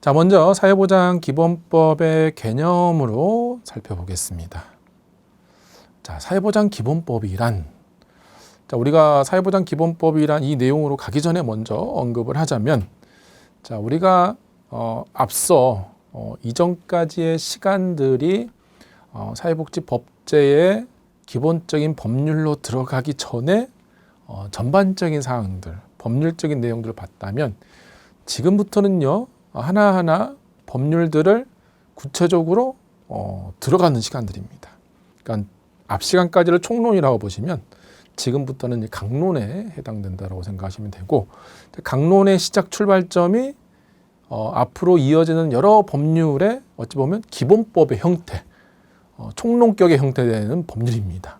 자, 먼저 사회보장기본법의 개념으로 살펴보겠습니다. 자, 사회보장기본법이란, 자, 우리가 사회보장기본법이란 이 내용으로 가기 전에 먼저 언급을 하자면, 자, 우리가 앞서 이전까지의 시간들이 사회복지법제의 기본적인 법률로 들어가기 전에 전반적인 사항들, 법률적인 내용들을 봤다면, 지금부터는요, 하나하나 법률들을 구체적으로 들어가는 시간들입니다. 그러니까 앞 시간까지를 총론이라고 보시면 지금부터는 강론에 해당된다고 생각하시면 되고, 강론의 시작 출발점이 앞으로 이어지는 여러 법률의 어찌 보면 기본법의 형태, 총론격의 형태되는 법률입니다.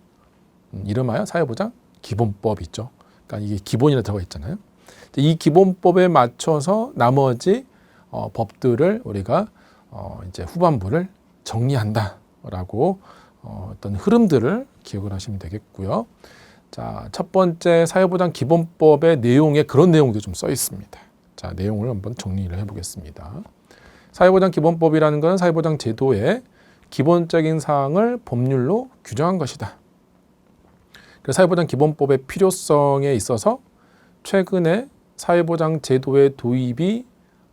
이름하여 사회보장 기본법이죠. 그러니까 이게 기본이라 들어가 있잖아요. 이 기본법에 맞춰서 나머지 법들을 우리가 이제 후반부를 정리한다라고 어떤 흐름들을 기억을 하시면 되겠고요. 자, 첫 번째 사회보장 기본법의 내용에 그런 내용도 좀 써 있습니다. 자, 내용을 한번 정리를 해보겠습니다. 사회보장 기본법이라는 것은 사회보장 제도의 기본적인 사항을 법률로 규정한 것이다. 그래서 사회보장 기본법의 필요성에 있어서 최근에 사회보장 제도의 도입이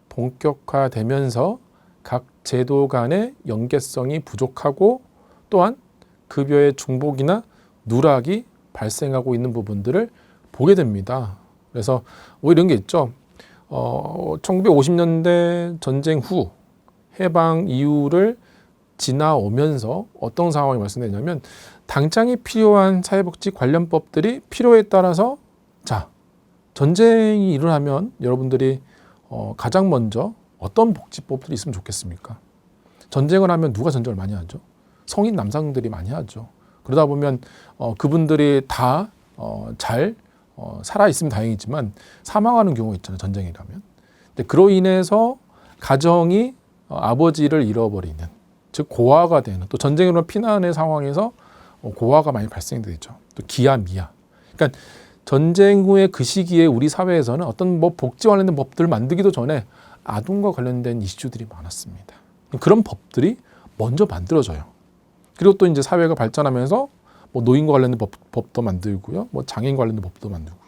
본격화되면서 각 제도 간의 연계성이 부족하고 또한 급여의 중복이나 누락이 발생하고 있는 부분들을 보게 됩니다. 그래서 뭐 이런 게 있죠. 1950년대 전쟁 후 해방 이후를 지나오면서 어떤 상황이 발생되냐면 당장이 필요한 사회복지 관련 법들이 필요에 따라서 자, 전쟁이 일어나면 여러분들이 가장 먼저 어떤 복지법들이 있으면 좋겠습니까? 전쟁을 하면 누가 전쟁을 많이 하죠? 성인 남성들이 많이 하죠. 그러다 보면 그분들이 다 잘 살아있으면 다행이지만 사망하는 경우가 있잖아요. 전쟁이라면. 근데 그로 인해서 가정이 아버지를 잃어버리는, 즉 고아가 되는, 또 전쟁으로 피난의 상황에서 고아가 많이 발생되죠. 또 기아, 미아. 그러니까 전쟁 후에 그 시기에 우리 사회에서는 어떤 복지 관련된 법들을 만들기도 전에 아동과 관련된 이슈들이 많았습니다. 그런 법들이 먼저 만들어져요. 그리고 또 이제 사회가 발전하면서 노인과 관련된 법도 만들고요, 장애인 관련된 법도 만들고요.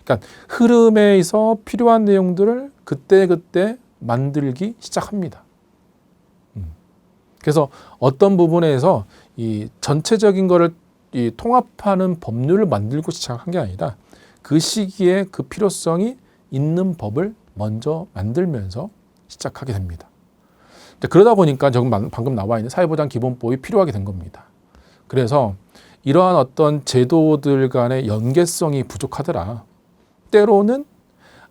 그러니까 흐름에서 필요한 내용들을 그때 만들기 시작합니다. 그래서 어떤 부분에서 이 전체적인 거를 이 통합하는 법률을 만들고 시작한 게 아니라 그 시기에 그 필요성이 있는 법을 먼저 만들면서 시작하게 됩니다. 그러다 보니까 방금 나와 있는 사회보장 기본법이 필요하게 된 겁니다. 그래서 이러한 어떤 제도들 간의 연계성이 부족하더라. 때로는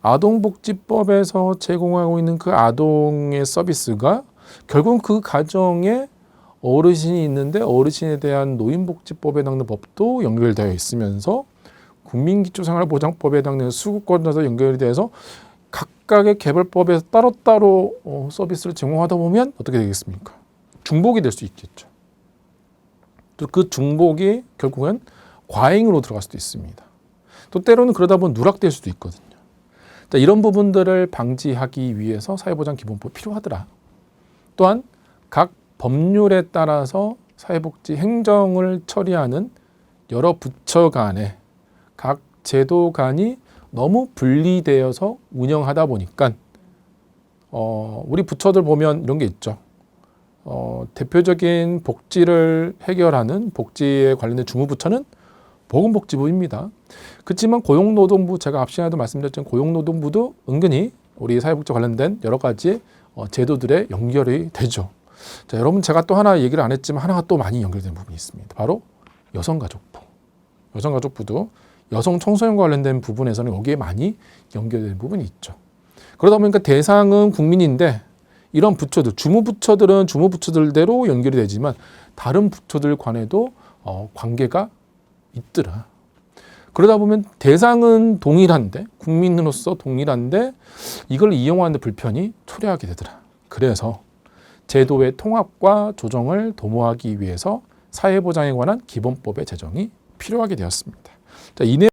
아동복지법에서 제공하고 있는 그 아동의 서비스가 결국 그 가정에 어르신이 있는데 어르신에 대한 노인복지법에 해당되는 법도 연결되어 있으면서 국민기초생활보장법에 해당되는 수급권자도 연결이 돼서 각각의 개별법에서 따로따로 서비스를 제공하다 보면 어떻게 되겠습니까? 중복이 될 수 있겠죠. 또 그 중복이 결국은 과잉으로 들어갈 수도 있습니다. 또 때로는 그러다 보면 누락될 수도 있거든요. 자, 이런 부분들을 방지하기 위해서 사회보장기본법이 필요하더라. 또한 각 법률에 따라서 사회복지 행정을 처리하는 여러 부처 간에 각 제도 간이 너무 분리되어서 운영하다 보니까 우리 부처들 보면 이런 게 있죠. 대표적인 복지를 해결하는 복지에 관련된 주무부처는 보건복지부입니다. 그렇지만 고용노동부, 제가 앞 시간에도 말씀드렸지만 고용노동부도 은근히 우리 사회복지 관련된 여러 가지 제도들에 연결이 되죠. 자, 여러분 제가 또 하나 얘기를 안 했지만 하나가 또 많이 연결되는 부분이 있습니다. 바로 여성가족부. 여성가족부도 여성 청소년과 관련된 부분에서는 여기에 많이 연결되는 부분이 있죠. 그러다 보니까 대상은 국민인데 이런 부처들, 주무부처들은 주무부처들대로 연결이 되지만 다른 부처들 간에도 관계가 있더라. 그러다 보면 대상은 동일한데, 국민으로서 동일한데 이걸 이용하는 데 불편이 초래하게 되더라. 그래서 제도의 통합과 조정을 도모하기 위해서 사회보장에 관한 기본법의 제정이 필요하게 되었습니다. 자, 이 내용